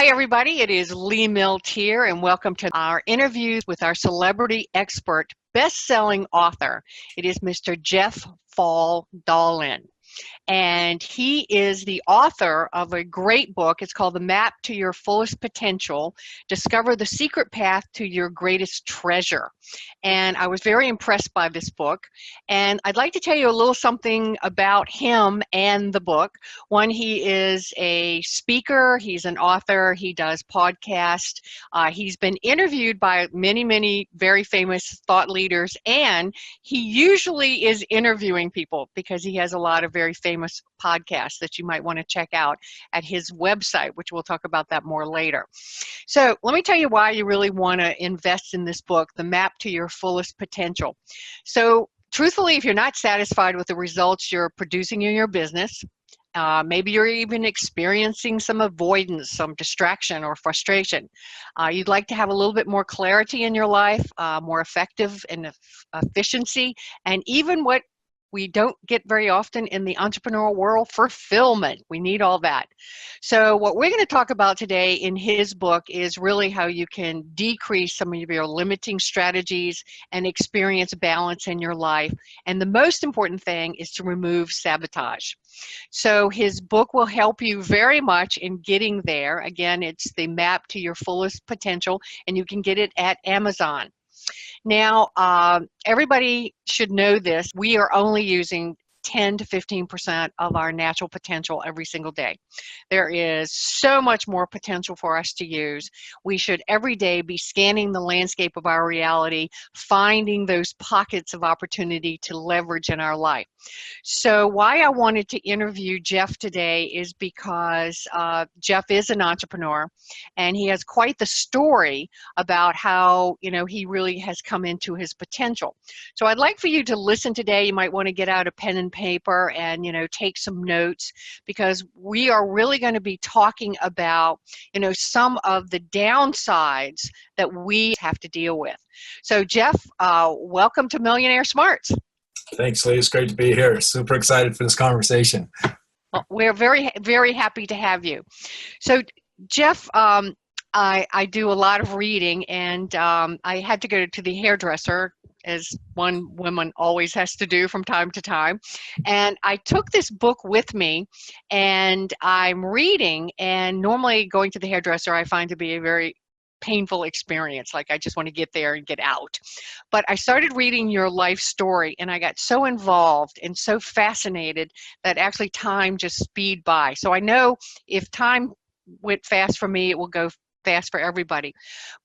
Hi, everybody. It is Lee Milteer, and welcome to our interviews with our celebrity expert, best-selling author. It is Mr. Jeff Faldalen. And he is the author of a great book. It's called The Map to Your Fullest Potential, Discover the Secret Path to Your Greatest Treasure. And I was very impressed by this book. And I'd like to tell you a little something about him and the book. One, he is a speaker, he's an author, he does podcasts. He's been interviewed by many, many very famous thought leaders, and he usually is interviewing people because he has a lot of very famous podcasts that you might want to check out at his website, which we'll talk about that more later. So let me tell you why you really want to invest in this book, The Map to Your Fullest Potential. So truthfully, if you're not satisfied with the results you're producing in your business, maybe you're even experiencing some avoidance, some distraction or frustration. You'd like to have a little bit more clarity in your life, more effective and efficiency, and even what we don't get very often in the entrepreneurial world, fulfillment. We need all that. So what we're going to talk about today in his book is really how you can decrease some of your limiting strategies and experience balance in your life. And the most important thing is to remove sabotage. So his book will help you very much in getting there. Again, it's The Map to Your Fullest Potential, and you can get it at Amazon. Now, everybody should know this. We are only using 10 to 15% of our natural potential every single day. There is so much more potential for us to use. We should every day be scanning the landscape of our reality, finding those pockets of opportunity to leverage in our life. So why I wanted to interview Jeff today is because Jeff is an entrepreneur, and he has quite the story about how, he really has come into his potential. So I'd like for you to listen today. You might want to get out a pen and paper and, take some notes, because we are really going to be talking about, some of the downsides that we have to deal with. So Jeff, welcome to Millionaire Smarts. Thanks, Lee. It's great to be here. Super excited for this conversation. Well, we're very, very happy to have you. So Jeff, I do a lot of reading, and I had to go to the hairdresser, as one woman always has to do from time to time. And I took this book with me, and I'm reading, and normally going to the hairdresser I find to be a very painful experience. Like, I just want to get there and get out. But I started reading your life story, and I got so involved and so fascinated that actually time just speed by. So I know if time went fast for me, it will go fast for everybody.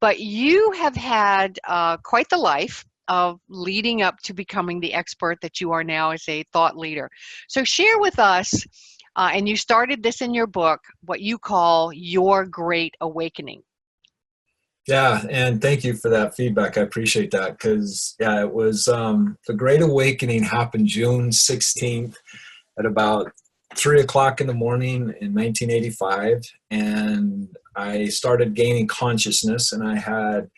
But you have had quite the life of leading up to becoming the expert that you are now as a thought leader. So share with us, and you started this in your book, what you call your great awakening. Yeah, and thank you for that feedback. I appreciate that, because, it was the Great Awakening happened June 16th at about 3 o'clock in the morning in 1985, and I started gaining consciousness, and I had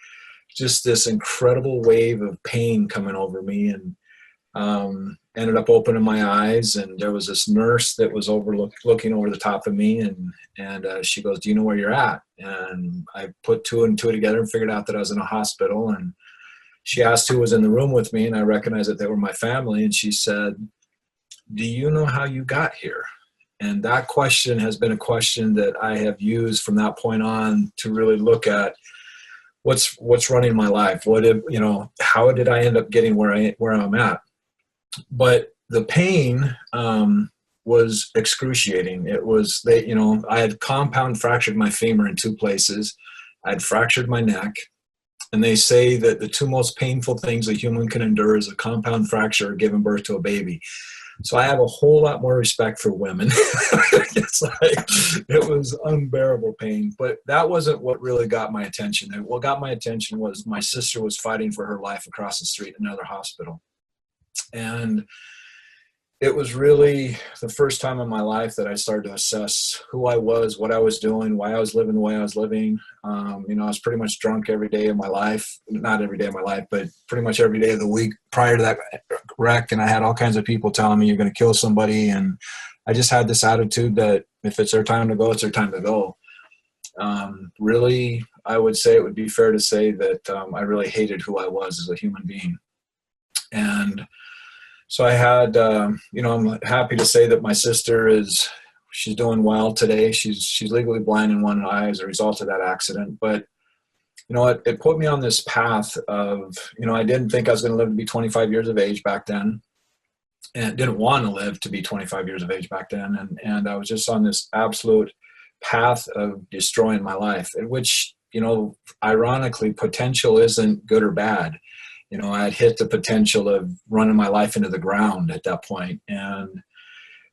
just this incredible wave of pain coming over me, and ended up opening my eyes, and there was this nurse that was looking over the top of me, and she goes, "Do you know where you're at?" And I put two and two together and figured out that I was in a hospital, and she asked who was in the room with me, and I recognized that they were my family, and she said, "Do you know how you got here?" And that question has been a question that I have used from that point on to really look at what's running my life. How did I end up getting where I'm at? But the pain was excruciating. It was I had compound fractured my femur in 2 places. I'd fractured my neck, and they say that the 2 most painful things a human can endure is a compound fracture or giving birth to a baby. So I have a whole lot more respect for women. It was unbearable pain, but that wasn't what really got my attention. What got my attention was my sister was fighting for her life across the street in another hospital. And it was really the first time in my life that I started to assess who I was, what I was doing, why I was living the way I was living. I was pretty much drunk every day of my life. Not every day of my life, but pretty much every day of the week prior to that wreck. And I had all kinds of people telling me, "You're going to kill somebody." And I just had this attitude that if it's their time to go, it's their time to go. Really, I would say it would be fair to say that I really hated who I was as a human being. And so I had, I'm happy to say that my sister she's doing well today. She's legally blind in one eye as a result of that accident. But, it put me on this path of, I didn't think I was going to live to be 25 years of age back then, and didn't want to live to be 25 years of age back then. And I was just on this absolute path of destroying my life, which, ironically, potential isn't good or bad. I had hit the potential of running my life into the ground at that point. And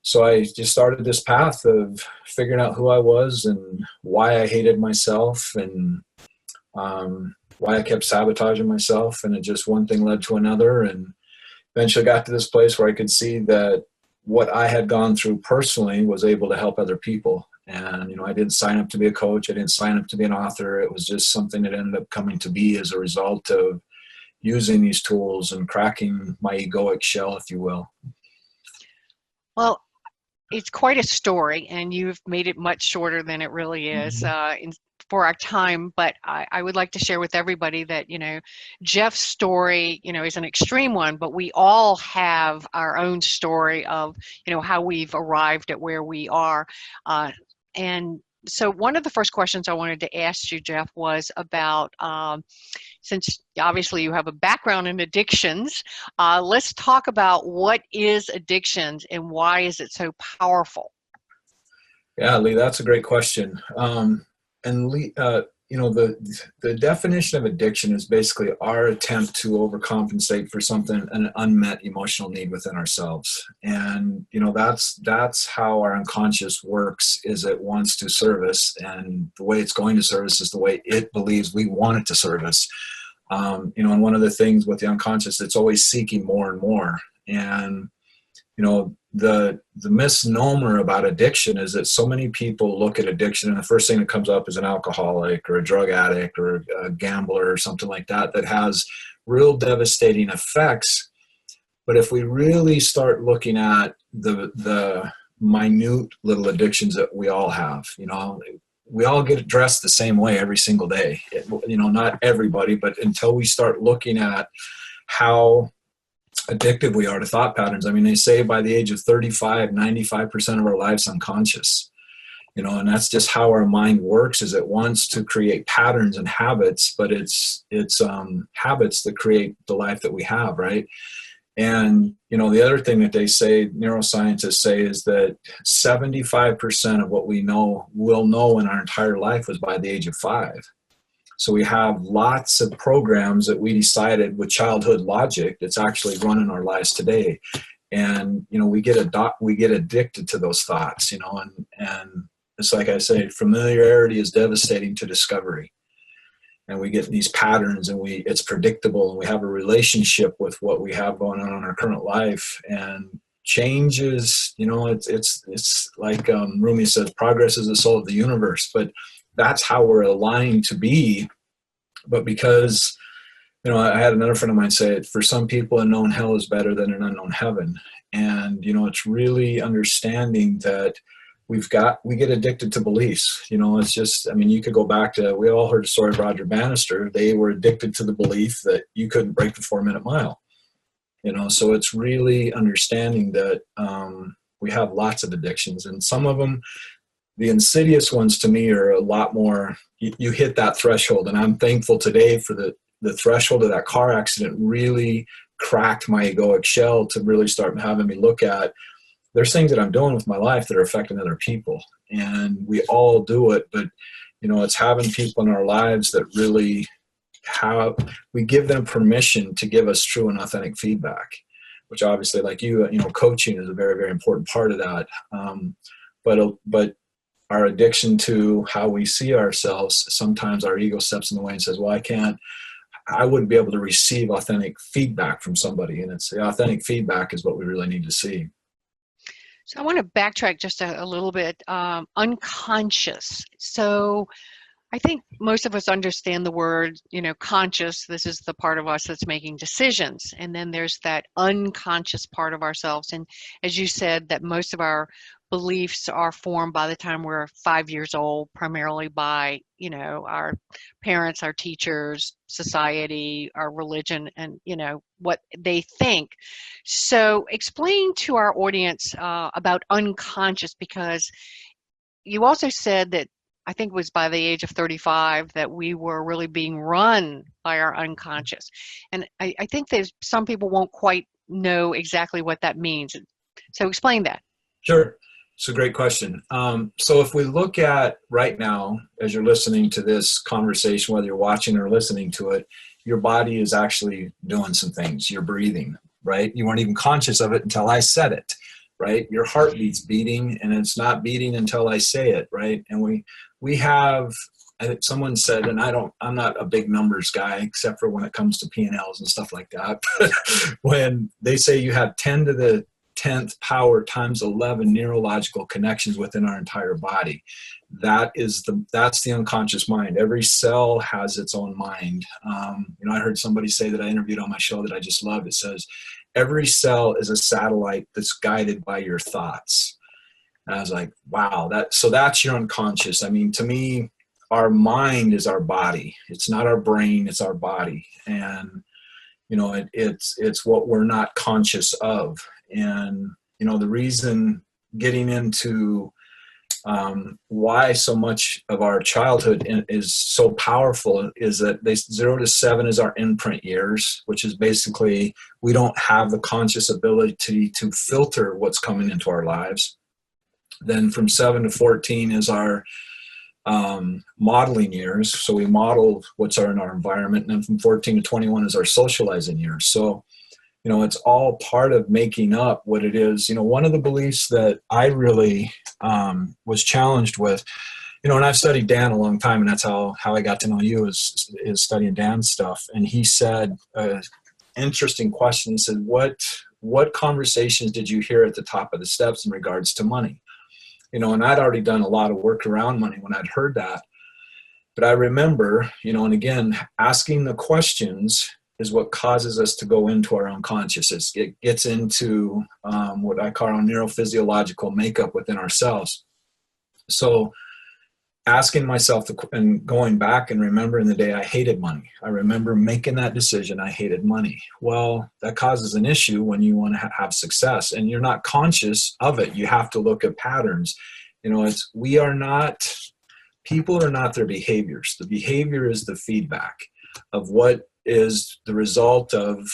so I just started this path of figuring out who I was and why I hated myself, and why I kept sabotaging myself. And it just, one thing led to another. And eventually got to this place where I could see that what I had gone through personally was able to help other people. And, I didn't sign up to be a coach. I didn't sign up to be an author. It was just something that ended up coming to be as a result of using these tools and cracking my egoic shell, if you will. Well, it's quite a story, and you've made it much shorter than it really is for our time. But I would like to share with everybody that, Jeff's story, is an extreme one, but we all have our own story of, how we've arrived at where we are. And so one of the first questions I wanted to ask you, Jeff, was about, since obviously you have a background in addictions, let's talk about what is addictions and why is it so powerful? Yeah, Lee, that's a great question. And Lee, the definition of addiction is basically our attempt to overcompensate for something, an unmet emotional need within ourselves. And, that's how our unconscious works, is it wants to serve us, and the way it's going to serve us is the way it believes we want it to serve us. And one of the things with the unconscious, it's always seeking more and more. And, the misnomer about addiction is that so many people look at addiction and the first thing that comes up is an alcoholic or a drug addict or a gambler or something like that has real devastating effects. But if we really start looking at the minute little addictions that we all have, we all get dressed the same way every single day. Not everybody, but until we start looking at how addicted we are to thought patterns. I mean, they say by the age of 35, 95% of our life's unconscious, and that's just how our mind works, is it wants to create patterns and habits, but it's habits that create the life that we have, right? And, the other thing that they say, neuroscientists say, is that 75% of what we will know in our entire life was by the age of 5. So we have lots of programs that we decided with childhood logic that's actually running our lives today. And, we get addicted to those thoughts, and it's like I say, familiarity is devastating to discovery. And we get these patterns, and it's predictable, and we have a relationship with what we have going on in our current life. And change is, it's like Rumi says, progress is the soul of the universe. But that's how we're aligned to be. But because, I had another friend of mine say it, for some people, a known hell is better than an unknown heaven. And, it's really understanding that we get addicted to beliefs. It's just, you could go back to, we all heard the story of Roger Bannister. They were addicted to the belief that you couldn't break the 4-minute mile. So it's really understanding that we have lots of addictions, and some of them, the insidious ones to me, are a lot more, you hit that threshold. And I'm thankful today for the threshold of that car accident really cracked my egoic shell to really start having me look at, there's things that I'm doing with my life that are affecting other people. And we all do it, but, it's having people in our lives that really we give them permission to give us true and authentic feedback, which obviously, like coaching is a very, very important part of that. But our addiction to how we see ourselves, sometimes our ego steps in the way and says, well, I wouldn't be able to receive authentic feedback from somebody. And it's the authentic feedback is what we really need to see. So I want to backtrack just a little bit. Unconscious. So I think most of us understand the word, conscious. This is the part of us that's making decisions. And then there's that unconscious part of ourselves. And as you said, that most of our beliefs are formed by the time we're 5 years old, primarily by, our parents, our teachers, society, our religion, and, what they think. So explain to our audience about unconscious, because you also said that I think it was by the age of 35 that we were really being run by our unconscious. And I think there's some people won't quite know exactly what that means. So explain that. Sure. It's a great question. So if we look at right now, as you're listening to this conversation, whether you're watching or listening to it, your body is actually doing some things. You're breathing, right? You weren't even conscious of it until I said it, right? Your heartbeat's beating, and it's not beating until I say it, right? And we have, I think someone said, and I'm not a big numbers guy, except for when it comes to P&Ls and stuff like that. But when they say you have 10 to the 10th power times 11 neurological connections within our entire body. That's the unconscious mind. Every cell has its own mind. I heard somebody say that I interviewed on my show that I just love. It says, every cell is a satellite that's guided by your thoughts. And I was like, wow, that's your unconscious. I mean, to me, our mind is our body. It's not our brain, it's our body. And, it's what we're not conscious of. And, the reason getting into why so much of our childhood is so powerful is that 0 to 7 is our imprint years, which is basically we don't have the conscious ability to filter what's coming into our lives. Then from 7 to 14 is our modeling years. So we model what's in our environment. And then from 14 to 21 is our socializing years. So it's all part of making up what it is. One of the beliefs that I really was challenged with, and I've studied Dan a long time, and that's how I got to know you is studying Dan's stuff. And he said, interesting question. He said, what conversations did you hear at the top of the steps in regards to money? And I'd already done a lot of work around money when I'd heard that. But I remember, and again, asking the questions is what causes us to go into our unconscious. It gets into what I call our neurophysiological makeup within ourselves. So asking myself and going back and remembering the day I hated money. I remember making that decision, I hated money. Well, that causes an issue when you want to have success and you're not conscious of it. You have to look at patterns. People are not their behaviors. The behavior is the feedback of what is the result of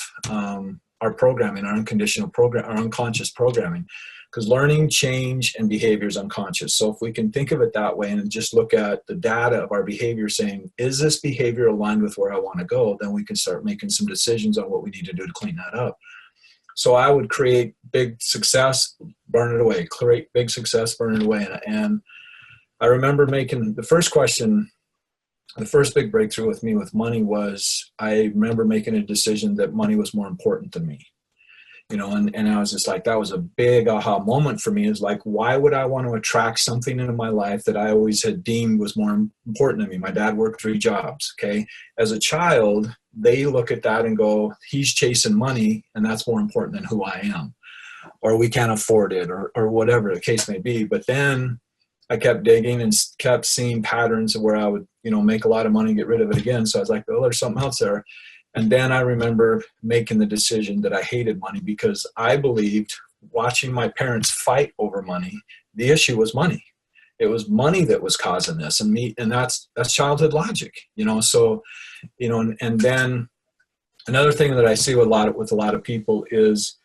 our programming, our unconditional program, our unconscious programming, because learning, change, and behavior is unconscious. So if we can think of it that way and just look at the data of our behavior saying, is this behavior aligned with where I want to go? Then we can start making some decisions on what we need to do to clean that up. So I would create big success, burn it away, create big success, burn it away. And I remember making the first big breakthrough with me with money was I remember making a decision that money was more important than me, and I was just like, that was a big aha moment for me. Is like, why would I want to attract something into my life that I always had deemed was more important to me? My dad worked 3 jobs. Okay. As a child, they look at that and go, he's chasing money and that's more important than who I am, or we can't afford it or whatever the case may be. But then I kept digging and kept seeing patterns where I would, make a lot of money and get rid of it again. So I was like, oh, there's something else there. And then I remember making the decision that I hated money because I believed, watching my parents fight over money, the issue was money. It was money that was causing this, and that's childhood logic, So, and then another thing that I see with a lot of people is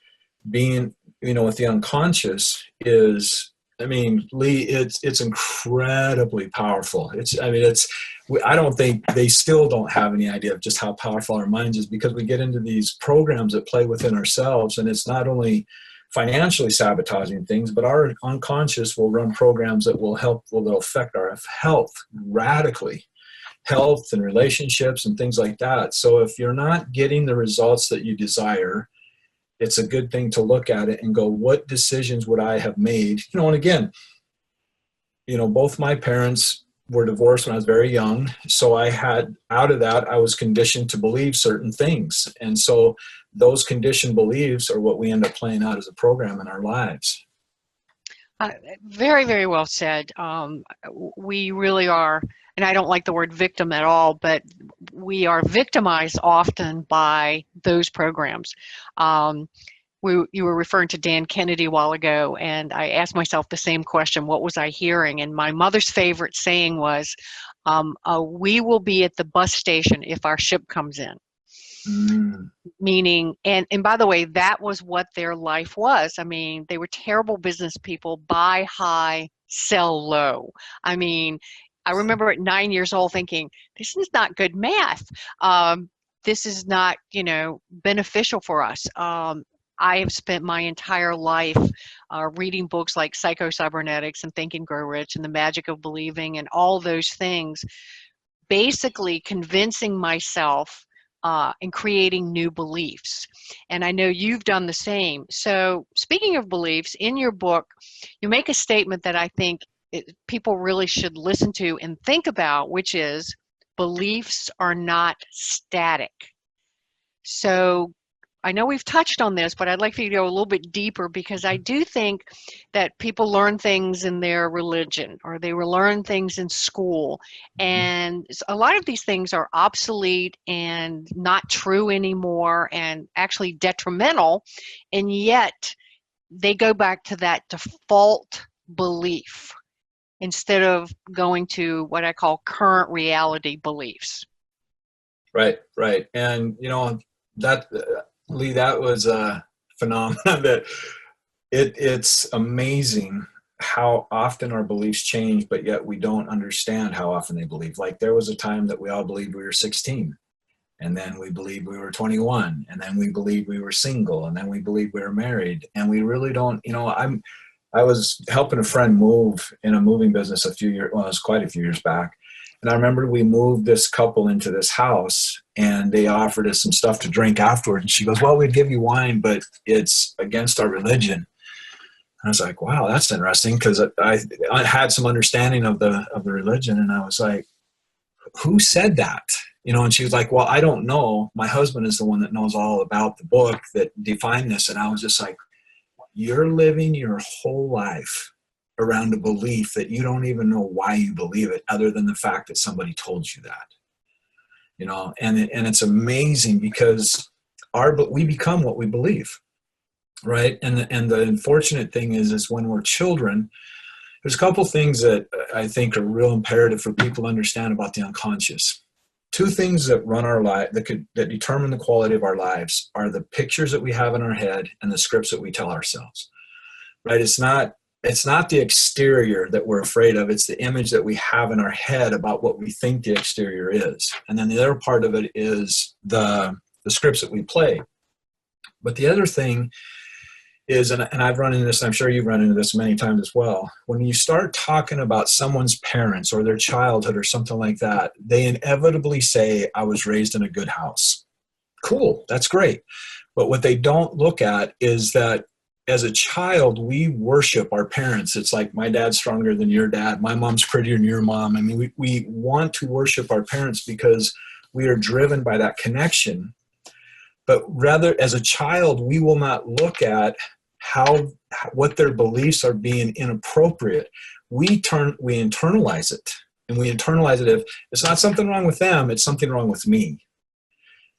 being, with the unconscious is, Lee, it's incredibly powerful. I don't think they still don't have any idea of just how powerful our minds is, because we get into these programs that play within ourselves, and it's not only financially sabotaging things, but our unconscious will run programs that will affect our health radically, health and relationships and things like that. So if you're not getting the results that you desire, it's a good thing to look at it and go, what decisions would I have made? And again, both my parents were divorced when I was very young. So out of that, I was conditioned to believe certain things. And so those conditioned beliefs are what we end up playing out as a program in our lives. Uh, Very, very well said. We really are, and I don't like the word victim at all, but we are victimized often by those programs. Um, you were referring to Dan Kennedy a while ago, and I asked myself the same question, what was I hearing? And my mother's favorite saying was, we will be at the bus station if our ship comes in. Mm, Meaning, and by the way, that was what their life was. I mean, they were terrible business people, buy high, sell low. I mean, I remember at 9 years old thinking, this is not good math. This is not, beneficial for us. I have spent my entire life reading books like Psycho-Cybernetics and Think and Grow Rich and The Magic of Believing and all those things, basically convincing myself and creating new beliefs. And I know you've done the same. So, speaking of beliefs, in your book, you make a statement that I think people really should listen to and think about, which is beliefs are not static. So, I know we've touched on this, but I'd like for you to go a little bit deeper because I do think that people learn things in their religion or they will learn things in school. And a lot of these things are obsolete and not true anymore and actually detrimental. And yet they go back to that default belief instead of going to what I call current reality beliefs. right, right. And, that, Lee, that was a phenomenon that it's amazing how often our beliefs change, but yet we don't understand how often they believe. Like there was a time that we all believed we were 16, and then we believed we were 21, and then we believed we were single, and then we believed we were married. And we really don't, I was helping a friend move in a moving business a few years, well, it was quite a few years back. And I remember we moved this couple into this house and they offered us some stuff to drink afterward. And she goes, well, we'd give you wine, but it's against our religion. I was like, wow, that's interesting, because I had some understanding of the religion, and I was like, who said that? And she was like, well, I don't know. My husband is the one that knows all about the book that defined this. And I was just like, you're living your whole life around a belief that you don't even know why you believe it, other than the fact that somebody told you that. And it's amazing because we become what we believe. Right. And the unfortunate thing is when we're children, there's a couple things that I think are real imperative for people to understand about the unconscious. Two things that run our life that determine the quality of our lives are the pictures that we have in our head and the scripts that we tell ourselves. Right. It's not the exterior that we're afraid of. It's the image that we have in our head about what we think the exterior is. And then the other part of it is the scripts that we play. But the other thing is, and I've run into this, and I'm sure you've run into this many times as well, when you start talking about someone's parents or their childhood or something like that, they inevitably say, I was raised in a good house. Cool, that's great. But what they don't look at is that as a child, we worship our parents. It's like, my dad's stronger than your dad. My mom's prettier than your mom. I mean, we want to worship our parents because we are driven by that connection. But rather, as a child, we will not look at what their beliefs are being inappropriate. We internalize it, and we internalize it if it's not something wrong with them, it's something wrong with me.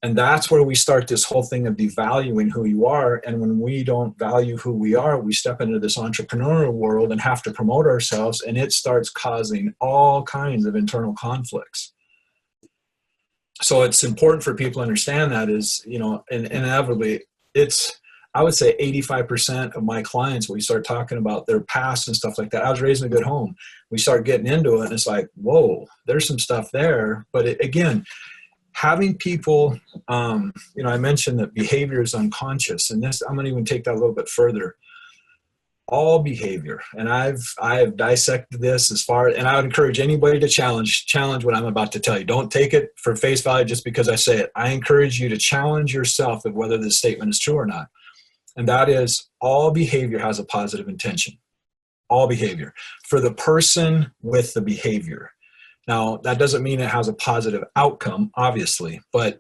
And that's where we start this whole thing of devaluing who you are. And when we don't value who we are, we step into this entrepreneurial world and have to promote ourselves, and it starts causing all kinds of internal conflicts. So it's important for people to understand that is, and inevitably I would say 85% of my clients, when we start talking about their past and stuff like that, I was raised in a good home. We start getting into it and it's like, whoa, there's some stuff there. But again, having people, I mentioned that behavior is unconscious, and this, I'm going to even take that a little bit further. All behavior, and I've dissected this as far, and I would encourage anybody to challenge what I'm about to tell you. Don't take it for face value just because I say it. I encourage you to challenge yourself of whether this statement is true or not. And that is, all behavior has a positive intention. All behavior. For the person with the behavior. Now, that doesn't mean it has a positive outcome, obviously, but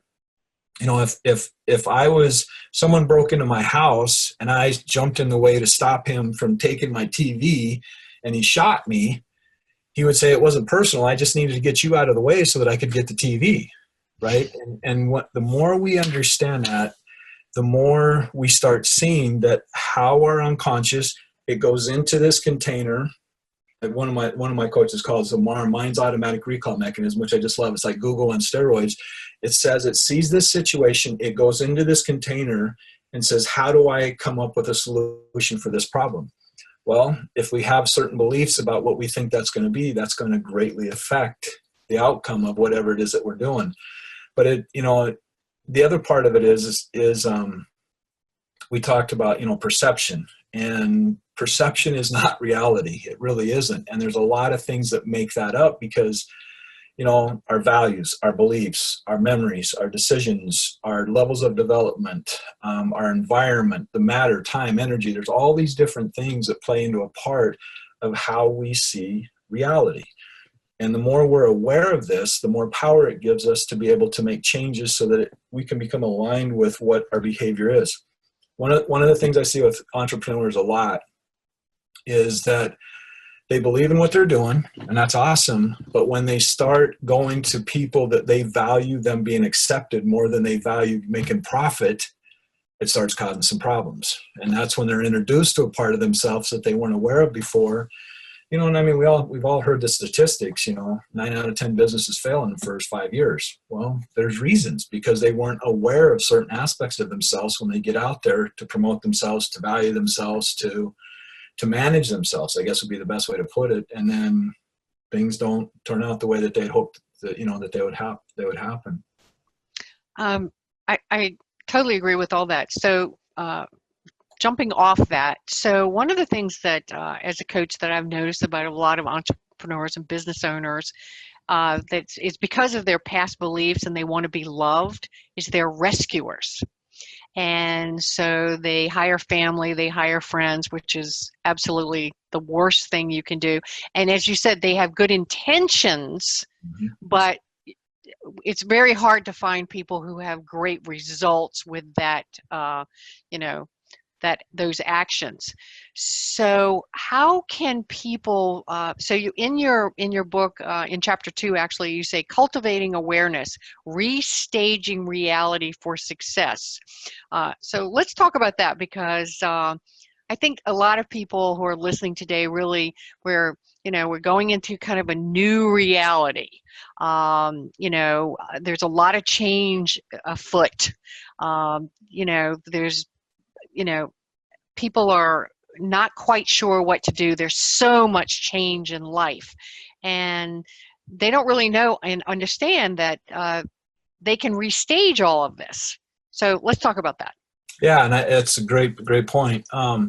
if I was, someone broke into my house and I jumped in the way to stop him from taking my TV and he shot me, he would say it wasn't personal. I just needed to get you out of the way so that I could get the TV. Right. And what, the more we understand that, the more we start seeing that how our unconscious, it goes into this container. One of my coaches calls the mind's automatic recall mechanism, which I just love. It's like Google on steroids. It says it sees this situation, it goes into this container and says, how do I come up with a solution for this problem? Well, if we have certain beliefs about what we think that's going to be, that's going to greatly affect the outcome of whatever it is that we're doing. But the other part of it is we talked about, perception, and perception is not reality. It really isn't. And there's a lot of things that make that up because, our values, our beliefs, our memories, our decisions, our levels of development, our environment, the matter, time, energy, there's all these different things that play into a part of how we see reality. And the more we're aware of this, the more power it gives us to be able to make changes so that we can become aligned with what our behavior is. One of the things I see with entrepreneurs a lot is that they believe in what they're doing, and that's awesome. But when they start going to people that they value them being accepted more than they value making profit, it starts causing some problems. And that's when they're introduced to a part of themselves that they weren't aware of before. And I mean, we've all heard the statistics, 9 out of 10 businesses fail in the first 5 years. Well, there's reasons, because they weren't aware of certain aspects of themselves when they get out there to promote themselves, to value themselves, to manage themselves, I guess would be the best way to put it. And then things don't turn out the way that they'd hoped that, that they would happen. I totally agree with all that. So, jumping off that, so one of the things that as a coach that I've noticed about a lot of entrepreneurs and business owners that is because of their past beliefs and they want to be loved, is they're rescuers. And so they hire family, they hire friends, which is absolutely the worst thing you can do. And as you said, they have good intentions, but it's very hard to find people who have great results with that, those actions. So how can people, so you, in your book, in chapter 2, actually, you say cultivating awareness, restaging reality for success. So let's talk about that, because I think a lot of people who are listening today really, we're going into kind of a new reality. There's a lot of change afoot. There's people are not quite sure what to do. There's so much change in life, and they don't really know and understand that they can restage all of this. So let's talk about that. Yeah, and it's a great point. I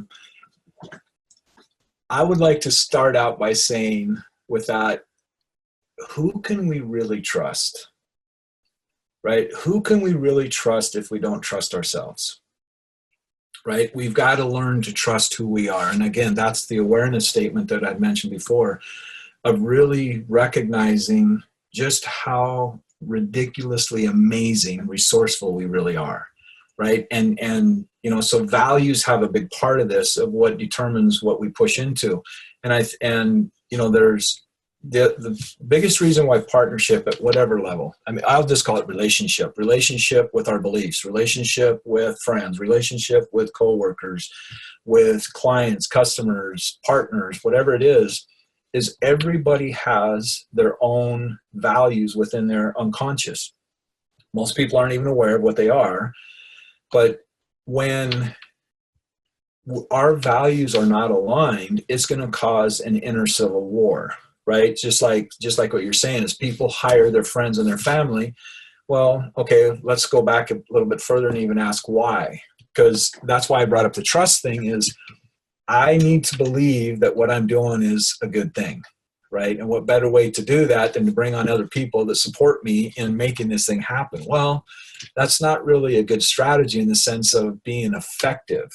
would like to start out by saying, with that, who can we really trust? Right? Who can we really trust if we don't trust ourselves? Right? We've got to learn to trust who we are. And again, that's the awareness statement that I'd mentioned before, of really recognizing just how ridiculously amazing, resourceful we really are. Right? And so values have a big part of this, of what determines what we push into. And there's the biggest reason why partnership at whatever level, I mean, I'll just call it relationship with our beliefs, relationship with friends, relationship with coworkers, with clients, customers, partners, whatever it is everybody has their own values within their unconscious. Most people aren't even aware of what they are, but when our values are not aligned, it's going to cause an inner civil war. Right? Just like what you're saying is people hire their friends and their family. Well, okay, let's go back a little bit further and even ask why. Because that's why I brought up the trust thing, is I need to believe that what I'm doing is a good thing. Right? And what better way to do that than to bring on other people that support me in making this thing happen? Well, that's not really a good strategy in the sense of being effective.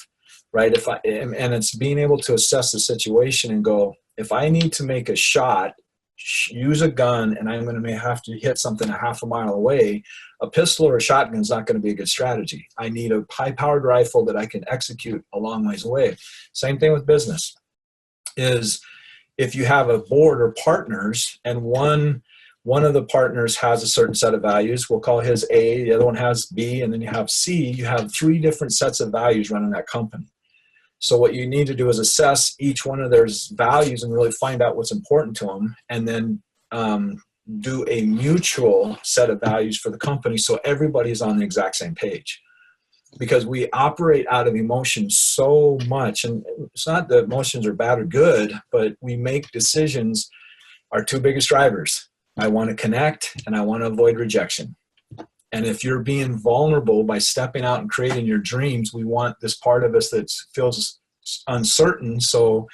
Right? And it's being able to assess the situation and go, if I need to make a shot use a gun and I'm going to have to hit something a half a mile away, a pistol or a shotgun is not going to be a good strategy. I need a high-powered rifle that I can execute a long ways away. Same thing with business is if you have a board or partners and one of the partners has a certain set of values, we'll call his A, the other one has B, and then you have C, you have 3 different sets of values running that company. So what you need to do is assess each one of their values and really find out what's important to them, and then do a mutual set of values for the company so everybody's on the exact same page. Because we operate out of emotion so much, and it's not that emotions are bad or good, but we make decisions. Our 2 biggest drivers, I want to connect and I want to avoid rejection. And if you're being vulnerable by stepping out and creating your dreams, we want this part of us that feels uncertain. So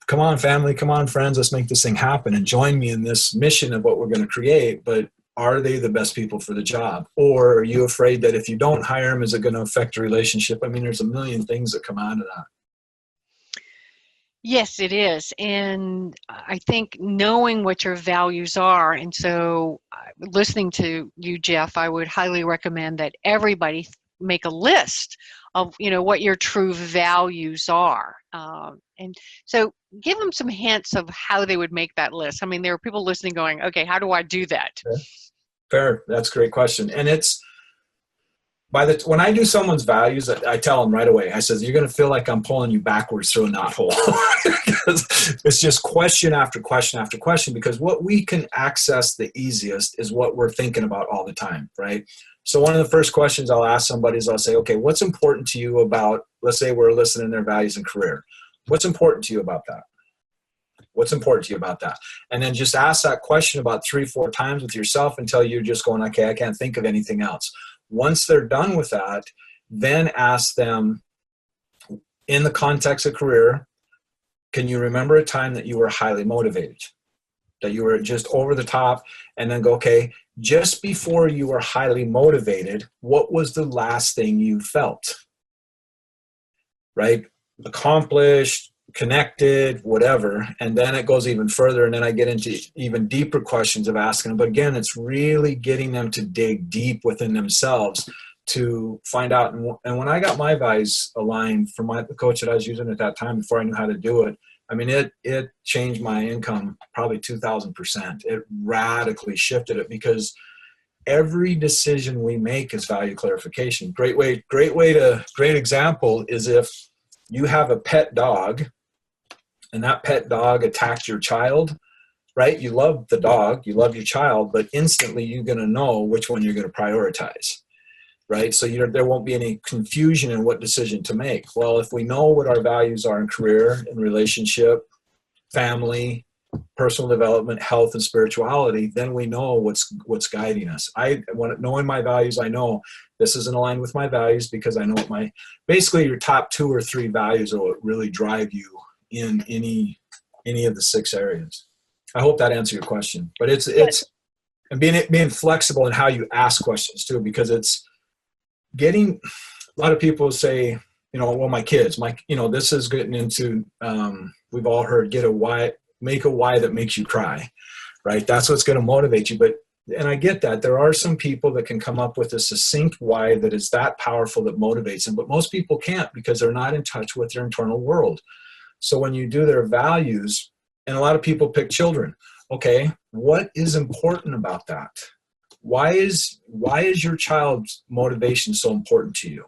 come on, family, come on, friends, let's make this thing happen and join me in this mission of what we're going to create. But are they the best people for the job? Or are you afraid that if you don't hire them, is it going to affect the relationship? I mean, there's a million things that come out of that. Yes, it is. And I think knowing what your values are, and so listening to you, Jeff, I would highly recommend that everybody make a list of, what your true values are. And so give them some hints of how they would make that list. I mean, there are people listening going, okay, how do I do that? Fair. That's a great question. And it's, when I do someone's values, I tell them right away, I says, you're going to feel like I'm pulling you backwards through a knothole. Because it's just question after question after question, because what we can access the easiest is what we're thinking about all the time, right? So one of the first questions I'll ask somebody is I'll say, okay, what's important to you about, let's say we're listening to their values and career. What's important to you about that? What's important to you about that? And then just ask that question about 3-4 times with yourself until you're just going, okay, I can't think of anything else. Once they're done with that, then ask them, in the context of career, can you remember a time that you were highly motivated? That you were just over the top? And then go, okay, just before you were highly motivated, what was the last thing you felt? Right? Accomplished, connected, whatever. And then it goes even further. And then I get into even deeper questions of asking them. But again, it's really getting them to dig deep within themselves to find out. And when I got my values aligned from the coach that I was using at that time, before I knew how to do it, I mean, it changed my income probably 2,000%. It radically shifted it, because every decision we make is value clarification. Great example is if you have a pet dog and that pet dog attacked your child, right? You love the dog, you love your child, but instantly you're going to know which one you're going to prioritize, right? So there won't be any confusion in what decision to make. Well, if we know what our values are in career, in relationship, family, personal development, health, and spirituality, then we know what's guiding us. Knowing my values, I know this isn't aligned with my values, because I know what basically your top 2 or 3 values are what really drive you in any of the 6 areas. I hope that answered your question. But it's and being flexible in how you ask questions too, because it's getting, a lot of people say, well, my kids, this is getting into, we've all heard, make a why that makes you cry, right? That's what's going to motivate you. And I get that. There are some people that can come up with a succinct why that is that powerful that motivates them, but most people can't, because they're not in touch with their internal world. So when you do their values, and a lot of people pick children, okay, what is important about that? Why is your child's motivation so important to you?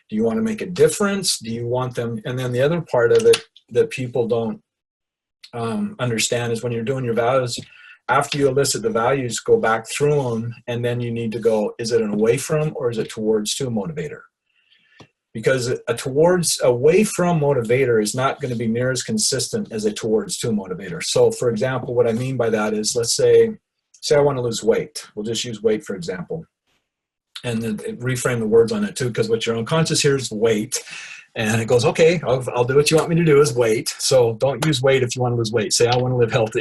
Do you want to make a difference? Do you want them? And then the other part of it that people don't understand is when you're doing your values, after you elicit the values, go back through them, and then you need to go, is it an away from or is it towards to motivator? Because a away from motivator is not going to be near as consistent as a towards to motivator. So for example, what I mean by that is, let's say I want to lose weight. We'll just use weight for example. And then reframe the words on it too, because what your unconscious here is weight. And it goes, okay, I'll do what you want me to do is weight. So don't use weight if you want to lose weight. Say, I want to live healthy.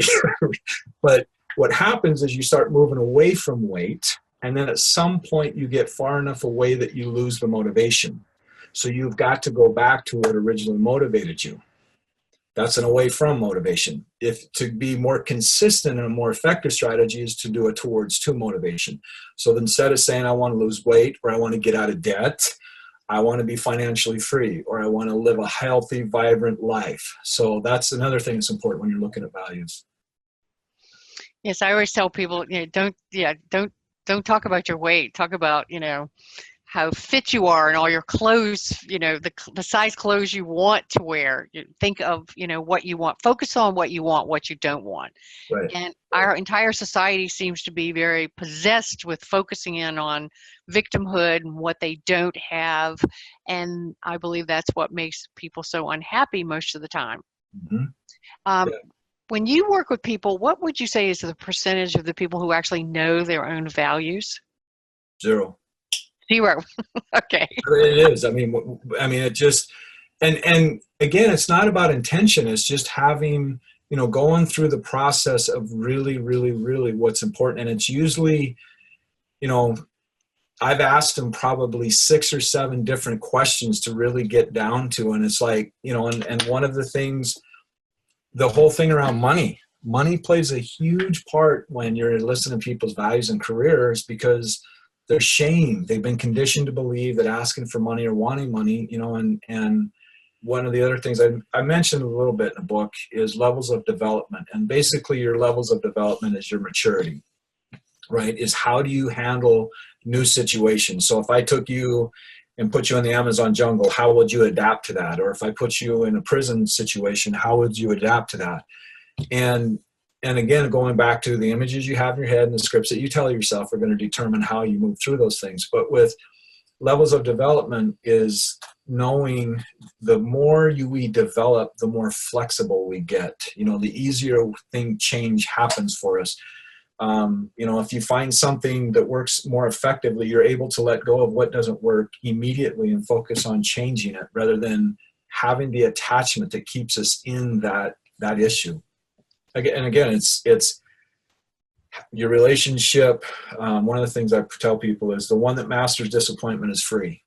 But what happens is you start moving away from weight. And then at some point you get far enough away that you lose the motivation. So you've got to go back to what originally motivated you. That's an away from motivation. If to be more consistent and a more effective strategy is to do it towards to motivation. So instead of saying I want to lose weight or I want to get out of debt, I want to be financially free, or I want to live a healthy, vibrant life. So that's another thing that's important when you're looking at values. Yes, I always tell people, don't talk about your weight. Talk about, how fit you are and all your clothes, the size clothes you want to wear. Think of, what you want. Focus on what you want, what you don't want. Right. And our entire society seems to be very possessed with focusing in on victimhood and what they don't have. And I believe that's what makes people so unhappy most of the time. Mm-hmm. Yeah. When you work with people, what would you say is the percentage of the people who actually know their own values? 0. 0. Okay. It is. I mean, it just, and again, it's not about intention. It's just having, going through the process of really, really, really what's important. And it's usually, I've asked them probably 6 or 7 different questions to really get down to. And it's like, and one of the things, the whole thing around money plays a huge part when you're listening to people's values and careers, because their shame. They've been conditioned to believe that asking for money or wanting money, and one of the other things I mentioned a little bit in the book is levels of development. And basically your levels of development is your maturity, right? Is how do you handle new situations? So if I took you and put you in the Amazon jungle, how would you adapt to that? Or if I put you in a prison situation, how would you adapt to that? And again, going back to the images you have in your head and the scripts that you tell yourself are going to determine how you move through those things. But with levels of development is knowing the more we develop, the more flexible we get. The easier change happens for us. If you find something that works more effectively, you're able to let go of what doesn't work immediately and focus on changing it rather than having the attachment that keeps us in that issue. And again, it's your relationship. One of the things I tell people is the one that masters disappointment is free.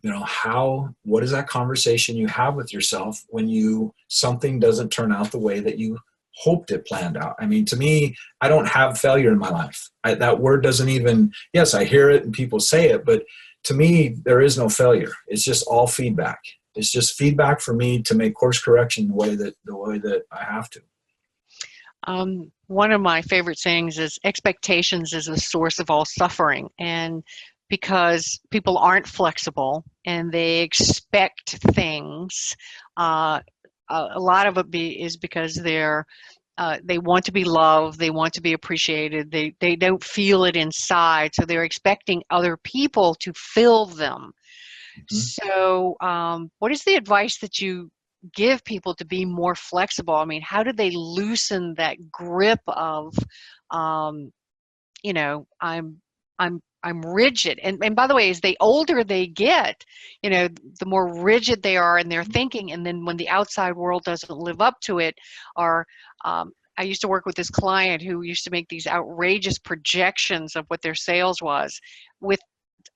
What is that conversation you have with yourself when something doesn't turn out the way that you hoped it planned out? I mean, to me, I don't have failure in my life. That word doesn't even, yes, I hear it and people say it, but to me, there is no failure. It's just all feedback. It's just feedback for me to make course correction the way that I have to. One of my favorite sayings is expectations is the source of all suffering. And because people aren't flexible and they expect things, a lot of it is because they want to be loved, they want to be appreciated, they don't feel it inside, so they're expecting other people to fill them. Mm-hmm. So what is the advice that you give people to be more flexible? I mean, how do they loosen that grip of, I'm rigid. And by the way, as the older they get, the more rigid they are in their thinking. And then when the outside world doesn't live up to it, or I used to work with this client who used to make these outrageous projections of what their sales was with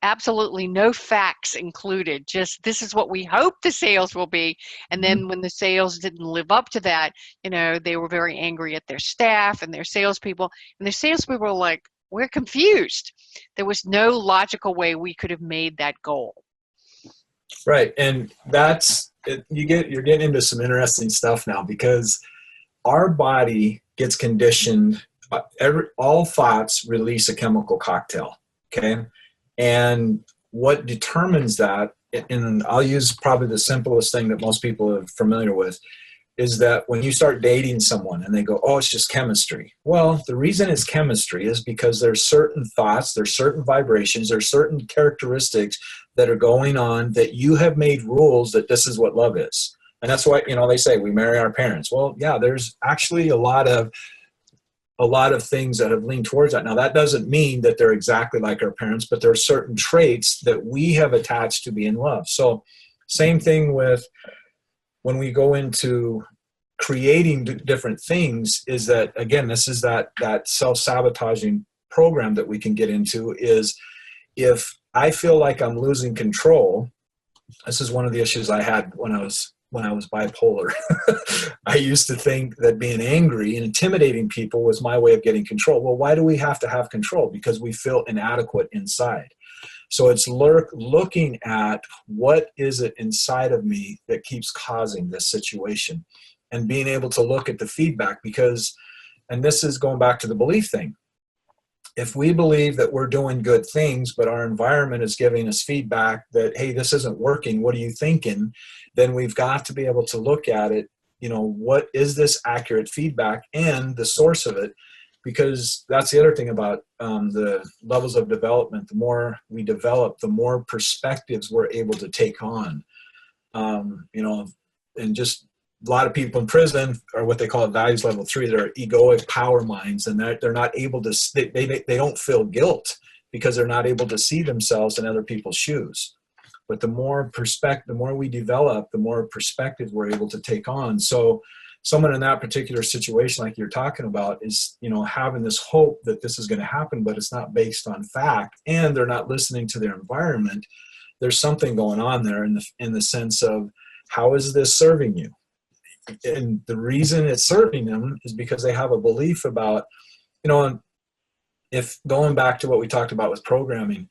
absolutely no facts included. Just this is what we hope the sales will be. And then when the sales didn't live up to that, they were very angry at their staff and their salespeople. And their salespeople were like, we're confused. There was no logical way we could have made that goal. Right. And that's it. You're getting into some interesting stuff now, because our body gets conditioned. All thoughts release a chemical cocktail. Okay. And what determines that, and I'll use probably the simplest thing that most people are familiar with, is that when you start dating someone and they go, oh, it's just chemistry. Well, the reason it's chemistry is because there's certain thoughts, there's certain vibrations, there's certain characteristics that are going on that you have made rules that this is what love is. And that's why, they say we marry our parents. Well, yeah, there's actually a lot of things that have leaned towards that. Now, that doesn't mean that they're exactly like our parents, but there are certain traits that we have attached to being loved. So same thing with when we go into creating different things, is that, again, this is that self-sabotaging program that we can get into, is if I feel like I'm losing control. This is one of the issues I had when I was when I was bipolar. I used to think that being angry and intimidating people was my way of getting control. Well, why do we have to have control? Because we feel inadequate inside. So it's looking at what is it inside of me that keeps causing this situation, and being able to look at the feedback, because, and this is going back to the belief thing. If we believe that we're doing good things, but our environment is giving us feedback that, hey, this isn't working, what are you thinking? Then we've got to be able to look at it, what is this accurate feedback and the source of it? Because that's the other thing about the levels of development. The more we develop, the more perspectives we're able to take on. And just a lot of people in prison are what they call values level 3. They're egoic power minds, and they're not able to, they don't feel guilt because they're not able to see themselves in other people's shoes. But the more we develop, the more perspective we're able to take on. So someone in that particular situation, like you're talking about, is, having this hope that this is going to happen, but it's not based on fact, and they're not listening to their environment. There's something going on there in the sense of, how is this serving you? And the reason it's serving them is because they have a belief about, if going back to what we talked about with programming,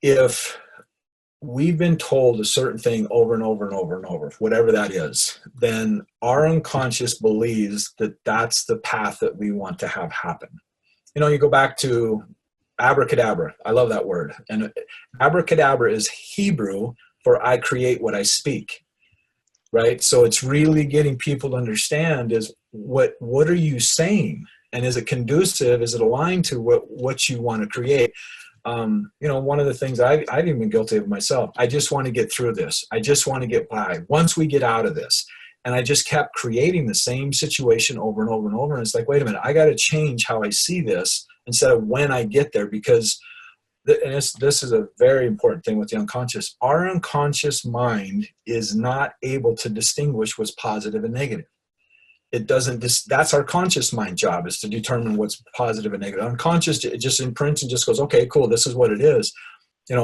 if we've been told a certain thing over and over and over and over, whatever that is, then our unconscious believes that that's the path that we want to have happen. You go back to abracadabra. I love that word. And abracadabra is Hebrew for I create what I speak. Right? So it's really getting people to understand is what are you saying? And is it conducive? Is it aligned to what you want to create? One of the things I've even been guilty of myself, I just want to get through this. I just want to get by. Once we get out of this. And I just kept creating the same situation over and over and over. And it's like, wait a minute, I got to change how I see this instead of when I get there, because this is a very important thing with the unconscious. Our unconscious mind is not able to distinguish what's positive and negative. It doesn't. That's our conscious mind job, is to determine what's positive and negative. Unconscious, it just imprints and just goes, okay, cool, this is what it is.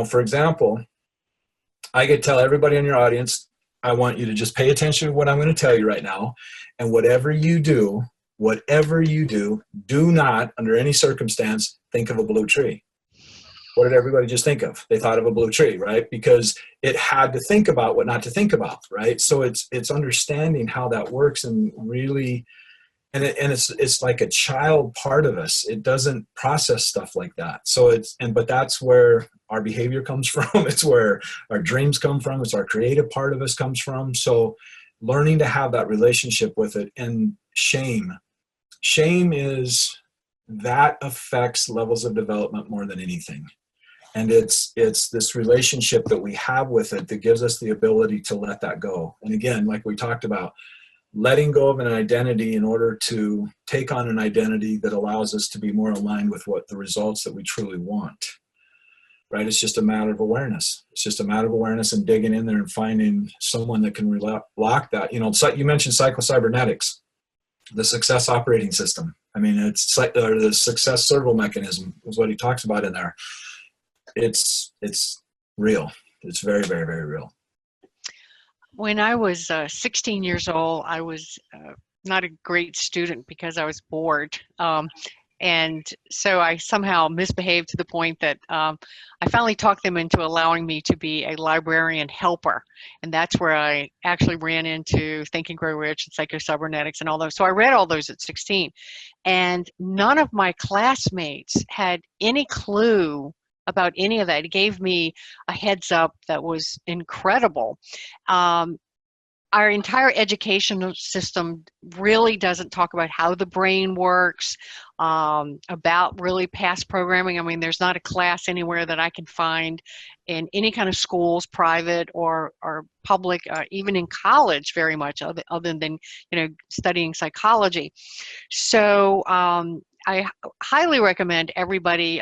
For example, I could tell everybody in your audience, I want you to just pay attention to what I'm going to tell you right now. And whatever you do, do not, under any circumstance, think of a blue tree. What did everybody just think of? They thought of a blue tree, right? Because it had to think about what not to think about, right? So it's understanding how that works, and really, and it's like a child part of us. It doesn't process stuff like that. So but that's where our behavior comes from. It's where our dreams come from. It's our creative part of us comes from. So learning to have that relationship with it. And shame that affects levels of development more than anything. And it's this relationship that we have with it that gives us the ability to let that go. And again, like we talked about, letting go of an identity in order to take on an identity that allows us to be more aligned with what the results that we truly want. Right? It's just a matter of awareness. It's just a matter of awareness and digging in there and finding someone that can block that. You mentioned psycho-cybernetics, the success operating system. I mean, it's like the success servo mechanism is what he talks about in there. It's real. It's very, very, very real. When I was 16 years old, I was not a great student because I was bored. And so I somehow misbehaved to the point that I finally talked them into allowing me to be a librarian helper. And that's where I actually ran into Think and Grow Rich and Psycho-Cybernetics and all those. So I read all those at 16. And none of my classmates had any clue about any of that. It gave me a heads up that was incredible. Our entire educational system really doesn't talk about how the brain works, about really past programming. I mean, there's not a class anywhere that I can find in any kind of schools, private or public, even in college very much, other than, studying psychology. So I highly recommend everybody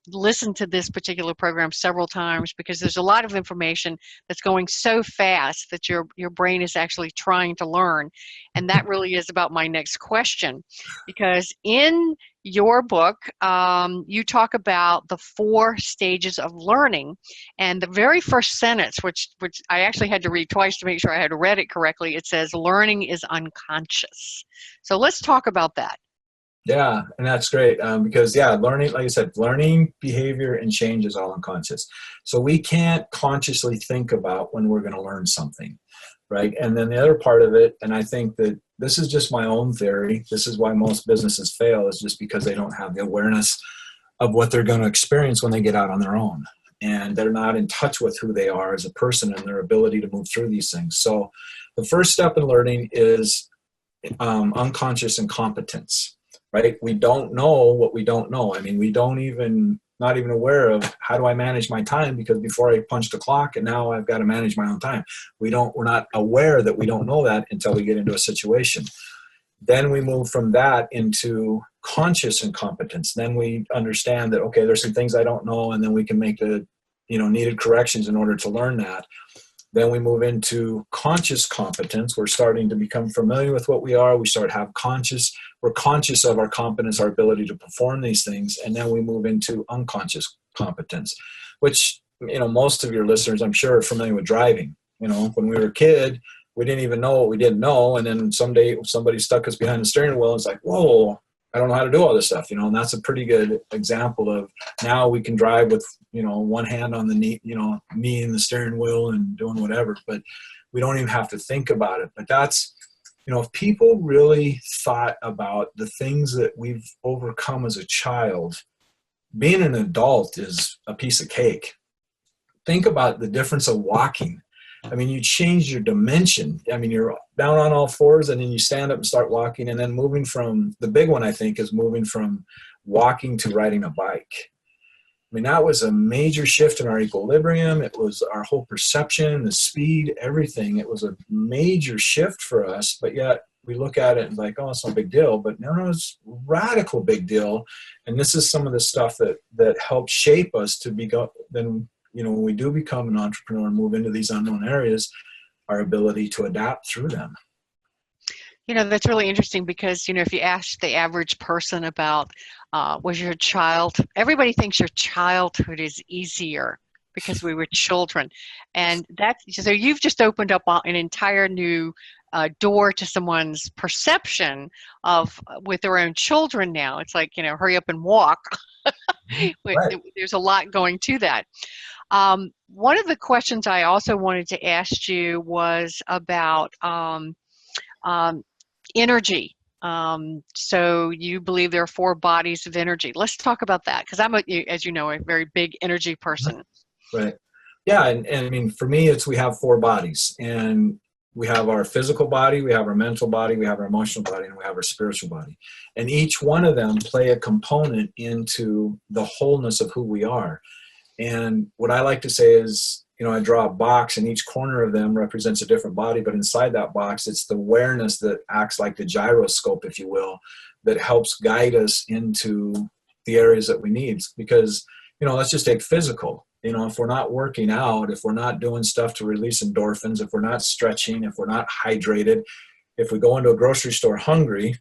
listen to this particular program several times, because there's a lot of information that's going so fast that your brain is actually trying to learn. And that really is about my next question, because in your book, you talk about the 4 stages of learning, and the very first sentence, which I actually had to read twice to make sure I had read it correctly, it says, learning is unconscious. So let's talk about that. Yeah, and that's great because, yeah, learning, like I said, learning, behavior, and change is all unconscious. So we can't consciously think about when we're going to learn something, right? And then the other part of it, and I think that this is just my own theory, this is why most businesses fail, is just because they don't have the awareness of what they're going to experience when they get out on their own. And they're not in touch with who they are as a person and their ability to move through these things. So the first step in learning is unconscious incompetence. Right? We don't know what we don't know. I mean, we don't even, not even aware of how do I manage my time, because before I punched the clock and now I've got to manage my own time. We're not aware that we don't know that until we get into a situation. Then we move from that into conscious incompetence. Then we understand that, okay, there's some things I don't know, and then we can make the, needed corrections in order to learn that. Then we move into conscious competence. We're starting to become familiar with what we are. We start to have we're conscious of our competence, our ability to perform these things. And then we move into unconscious competence, which, most of your listeners, I'm sure, are familiar with driving. When we were a kid, we didn't even know what we didn't know. And then someday somebody stuck us behind the steering wheel and it's like, whoa, I don't know how to do all this stuff, and that's a pretty good example of now we can drive with, one hand on the knee, knee in the steering wheel and doing whatever, but we don't even have to think about it. But that's, if people really thought about the things that we've overcome as a child, being an adult is a piece of cake. Think about the difference of walking. I mean, you change your dimension. I mean, you're down on all fours and then you stand up and start walking, and then moving from, the big one I think is moving from walking to riding a bike. I mean, that was a major shift in our equilibrium. It was our whole perception, the speed, everything. It was a major shift for us, but yet we look at it and like, oh, it's no big deal. But no, it's a radical big deal. And this is some of the stuff that helps shape us to then, when we do become an entrepreneur and move into these unknown areas, our ability to adapt through them. That's really interesting because, if you ask the average person about, was your child, everybody thinks your childhood is easier because we were children. And so you've just opened up an entire new door to someone's perception of with their own children now. It's like, hurry up and walk. Right. There's a lot going to that. One of the questions I also wanted to ask you was about energy. So you believe there are 4 bodies of energy. Let's talk about that, because I'm, as you know, a very big energy person. Right. Yeah, and I mean, for me, we have 4 bodies, and we have our physical body, we have our mental body, we have our emotional body, and we have our spiritual body. And each one of them play a component into the wholeness of who we are. And what I like to say is, I draw a box and each corner of them represents a different body, but inside that box, it's the awareness that acts like the gyroscope, if you will, that helps guide us into the areas that we need. Because, let's just take physical. If we're not working out, if we're not doing stuff to release endorphins, if we're not stretching, if we're not hydrated, if we go into a grocery store hungry,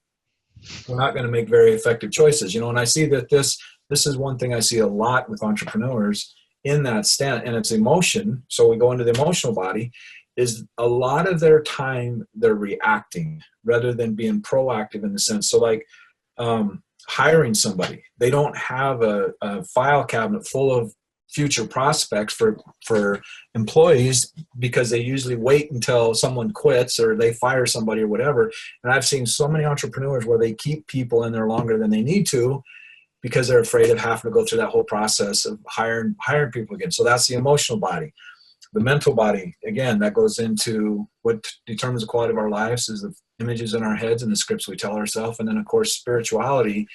we're not going to make very effective choices. And I see that this is one thing I see a lot with entrepreneurs in that stand, and it's emotion. So we go into the emotional body, is a lot of their time they're reacting rather than being proactive in the sense. So like hiring somebody, they don't have a file cabinet full of future prospects for employees, because they usually wait until someone quits or they fire somebody or whatever. And I've seen so many entrepreneurs where they keep people in there longer than they need to, because they're afraid of having to go through that whole process of hiring people again. So that's the emotional body. The mental body, again, that goes into what determines the quality of our lives, is the images in our heads and the scripts we tell ourselves. And then, of course, spirituality,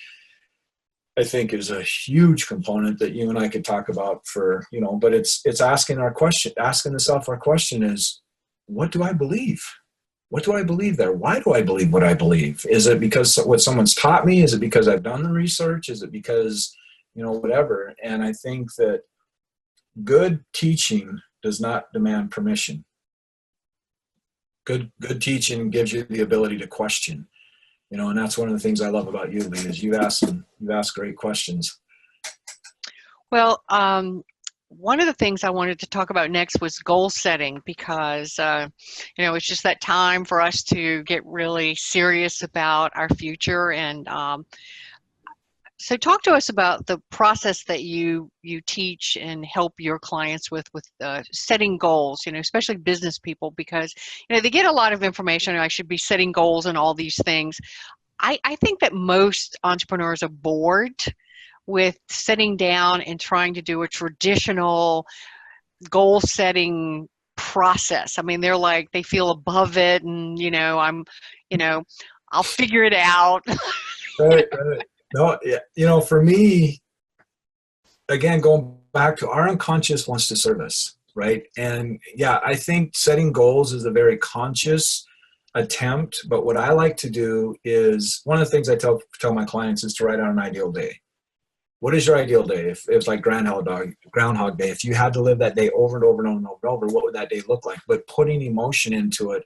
I think, is a huge component that you and I could talk about for, but it's asking the self our question is, what do I believe? What do I believe there? Why do I believe what I believe? Is it because what someone's taught me? Is it because I've done the research? Is it because, whatever? And I think that good teaching does not demand permission. Good teaching gives you the ability to question. And that's one of the things I love about you, Lee, is you've asked great questions. Well, one of the things I wanted to talk about next was goal setting because, it's just that time for us to get really serious about our future. And so talk to us about the process that you teach and help your clients with setting goals, especially business people, because, they get a lot of information. I should be setting goals and all these things. I think that most entrepreneurs are bored with sitting down and trying to do a traditional goal setting process. I mean, they're like, they feel above it and, I'll figure it out. Right. No, yeah, for me, again, going back to our unconscious wants to serve us, right? And yeah, I think setting goals is a very conscious attempt, but what I like to do is, one of the things I tell my clients is to write out an ideal day. What is your ideal day? If it's like Groundhog Day, if you had to live that day over and over and over and over and over, what would that day look like? But putting emotion into it.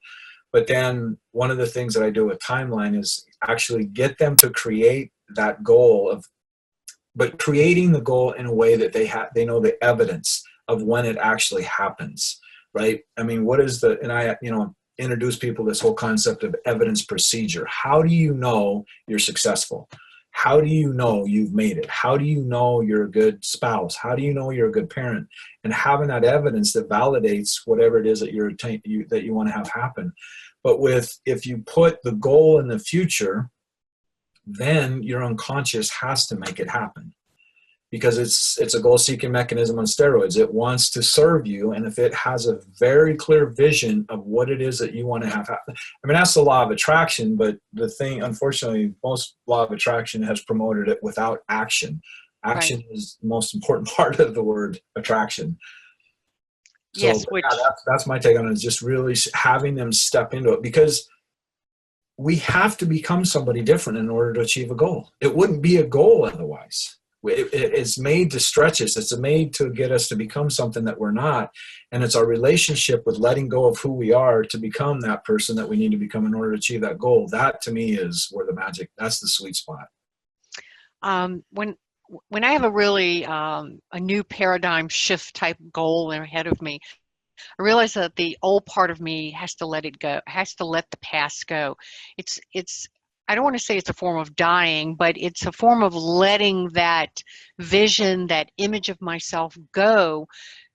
But then one of the things that I do with Timeline is actually get them to create that goal but creating the goal in a way that they know the evidence of when it actually happens, right? I mean, and I, introduce people to this whole concept of evidence procedure. How do you know you're successful? How do you know you've made it? How do you know you're a good spouse? How do you know you're a good parent? And having that evidence that validates whatever it is that that you want to have happen. But if you put the goal in the future, then your unconscious has to make it happen, because it's a goal-seeking mechanism on steroids. It wants to serve you, and if it has a very clear vision of what it is that you want to have happen. I mean, that's the law of attraction, but the thing, unfortunately, most law of attraction has promoted it without action. Action Right. is the most important part of the word attraction. So Yes, which that's my take on it, is just really having them step into it, because we have to become somebody different in order to achieve a goal. It wouldn't be a goal otherwise. It's made to stretch us. It's made to get us to become something that we're not. And it's our relationship with letting go of who we are to become that person that we need to become in order to achieve that goal. That, to me, is where that's the sweet spot. When I have a really a new paradigm shift type goal ahead of me, I realize that the old part of me has to let it go, has to let the past go. It's I don't want to say it's a form of dying, but it's a form of letting that vision, that image of myself go,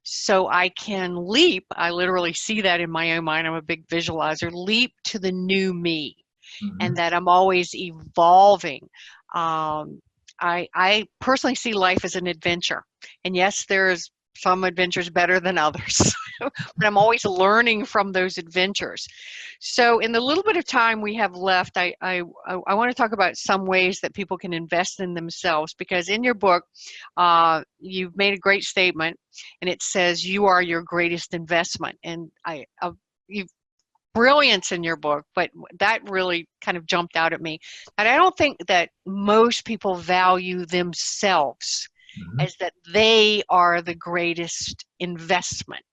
so I can leap. I literally see that in my own mind. I'm a big visualizer. Leap to the new me, Mm-hmm. and that I'm always evolving. I personally see life as an adventure. And yes, there's some adventures better than others, but I'm always learning from those adventures. So in the little bit of time we have left, I want to talk about some ways that people can invest in themselves, because in your book, you've made a great statement, and it says you are your greatest investment. And you've brilliance in your book, but that really kind of jumped out at me. And I don't think that most people value themselves Mm-hmm. as that they are the greatest investment.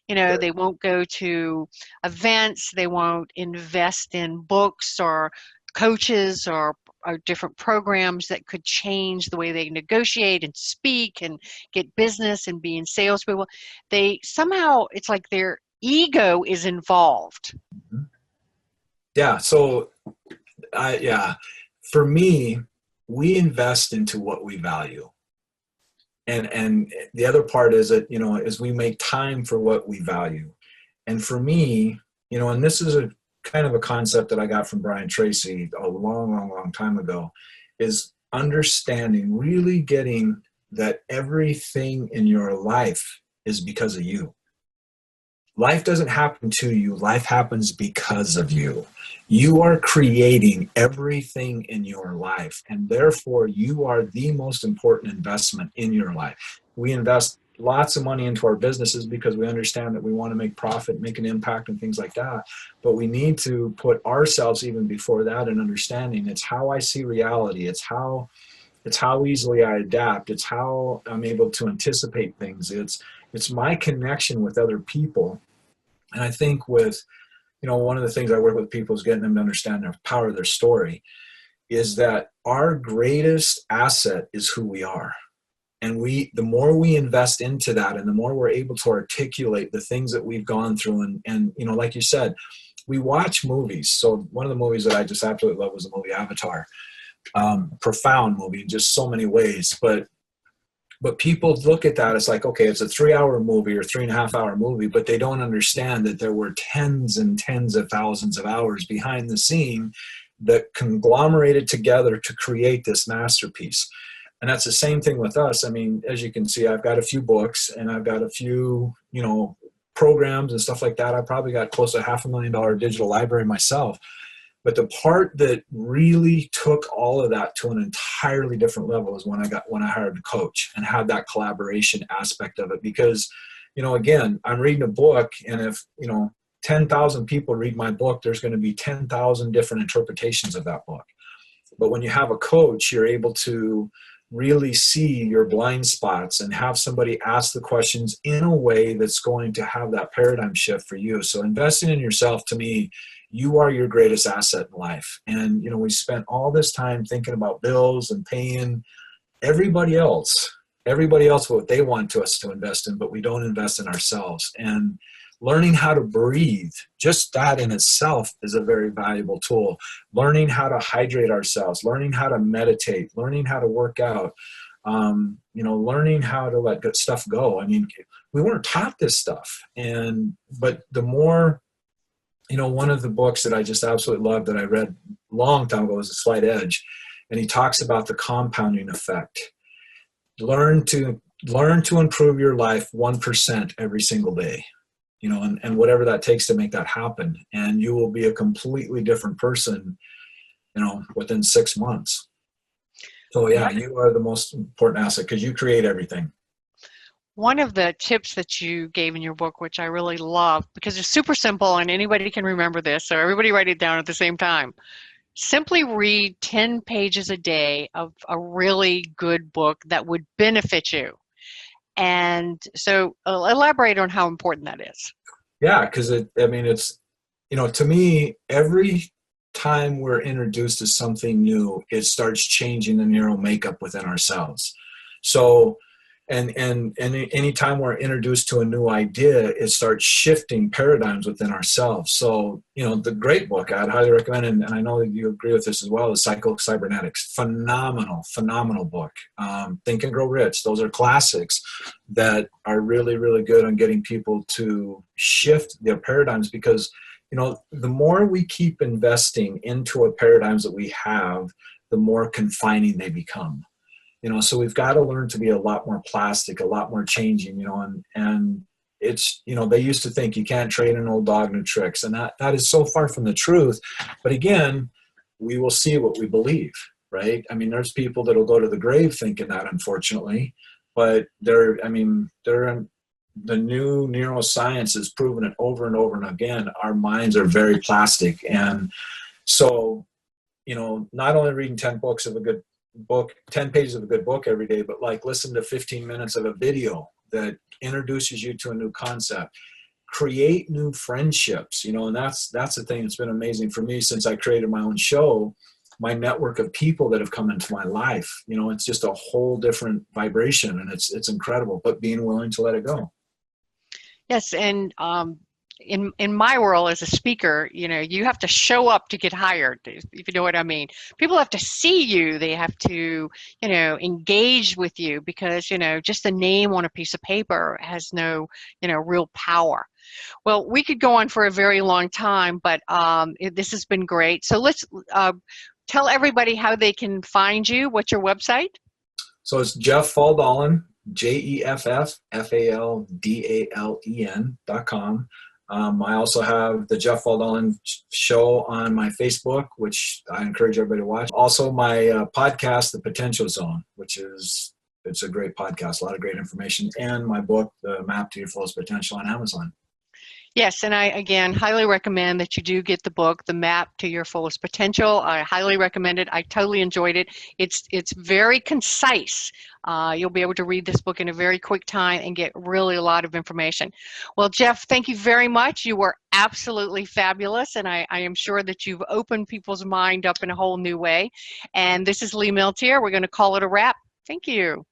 Right. They won't go to events, they won't invest in books or coaches or different programs that could change the way they negotiate and speak and get business and be in salespeople. They somehow, it's like their ego is involved. Mm-hmm. Yeah. So, for me, we invest into what we value. And the other part is that, is we make time for what we value. And for me, and this is a kind of a concept that I got from Brian Tracy a long, long, long time ago, is understanding, really getting that everything in your life is because of you. Life doesn't happen to you. Life happens because of you. You are creating everything in your life, and therefore you are the most important investment in your life. We invest lots of money into our businesses because we understand that we want to make profit, make an impact, and things like that. But we need to put ourselves even before that in understanding. It's how I see reality. It's how easily I adapt. It's how I'm able to anticipate things. It's my connection with other people. And I think with one of the things I work with people is getting them to understand the power of their story, is that our greatest asset is who we are. And the more we invest into that, and the more we're able to articulate the things that we've gone through, and like you said, we watch movies. So one of the movies that I just absolutely love was the movie Avatar. Profound movie in just so many ways. But people look at that, it's like, okay, it's a 3-hour movie or 3.5-hour movie, but they don't understand that there were tens and tens of thousands of hours behind the scene that conglomerated together to create this masterpiece. And that's the same thing with us. I mean, as you can see, I've got a few books and I've got a few, programs and stuff like that. I probably got close to $500,000 digital library myself. But the part that really took all of that to an entirely different level is when I hired a coach and had that collaboration aspect of it. Because, again, I'm reading a book, and if, 10,000 people read my book, there's going to be 10,000 different interpretations of that book. But when you have a coach, you're able to really see your blind spots and have somebody ask the questions in a way that's going to have that paradigm shift for you. So investing in yourself, to me, you are your greatest asset in life. And, we spent all this time thinking about bills and paying everybody else what they want us to invest in, but we don't invest in ourselves. And learning how to breathe, just that in itself is a very valuable tool. Learning how to hydrate ourselves, learning how to meditate, learning how to work out, learning how to let good stuff go. I mean, we weren't taught this stuff. But the more, one of the books that I just absolutely love that I read a long time ago was The Slight Edge. And he talks about the compounding effect. Learn to improve your life 1% every single day. And whatever that takes to make that happen. And you will be a completely different person, within 6 months. So yeah, you are the most important asset because you create everything. One of the tips that you gave in your book, which I really love, because it's super simple and anybody can remember this, so everybody write it down at the same time. Simply read 10 pages a day of a really good book that would benefit you. And so elaborate on how important that is. Yeah, because it's, to me, every time we're introduced to something new, it starts changing the neural makeup within ourselves. So, and anytime we're introduced to a new idea, it starts shifting paradigms within ourselves. So, the great book I'd highly recommend, and I know that you agree with this as well, is Psycho-Cybernetics. Phenomenal book. Think and Grow Rich. Those are classics that are really, really good on getting people to shift their paradigms because, the more we keep investing into a paradigms that we have, the more confining they become. So we've got to learn to be a lot more plastic, a lot more changing, and it's, they used to think you can't train an old dog new tricks. And that is so far from the truth. But again, we will see what we believe, right? I mean, there's people that'll go to the grave thinking that, unfortunately, but the new neuroscience has proven it over and over and again. Our minds are very plastic. And so, not only reading 10 books of a good book, 10 pages of a good book every day, but listen to 15 minutes of a video that introduces you to a new concept. Create new friendships, and that's the thing that's been amazing for me since I created my own show. My network of people that have come into my life, it's just a whole different vibration, and it's incredible, but being willing to let it go. Yes, and in my world as a speaker, you have to show up to get hired, if you know what I mean. People have to see you. They have to, engage with you because, just the name on a piece of paper has no, real power. Well, we could go on for a very long time, but this has been great. So let's tell everybody how they can find you. What's your website? So it's Jeff Faldalen, JEFFFALDALEN.com. I also have the Jeff Faldalen Show on my Facebook, which I encourage everybody to watch. Also my podcast, The Potential Zone, it's a great podcast, a lot of great information, and my book, The Map to Your Fullest Potential, on Amazon. Yes, and I again highly recommend that you do get the book, The Map to Your Fullest Potential. I highly recommend it. I totally enjoyed it. It's very concise. You'll be able to read this book in a very quick time and get really a lot of information. Well, Jeff, thank you very much. You were absolutely fabulous, and I am sure that you've opened people's mind up in a whole new way. And this is Lee Milteer. We're going to call it a wrap. Thank you.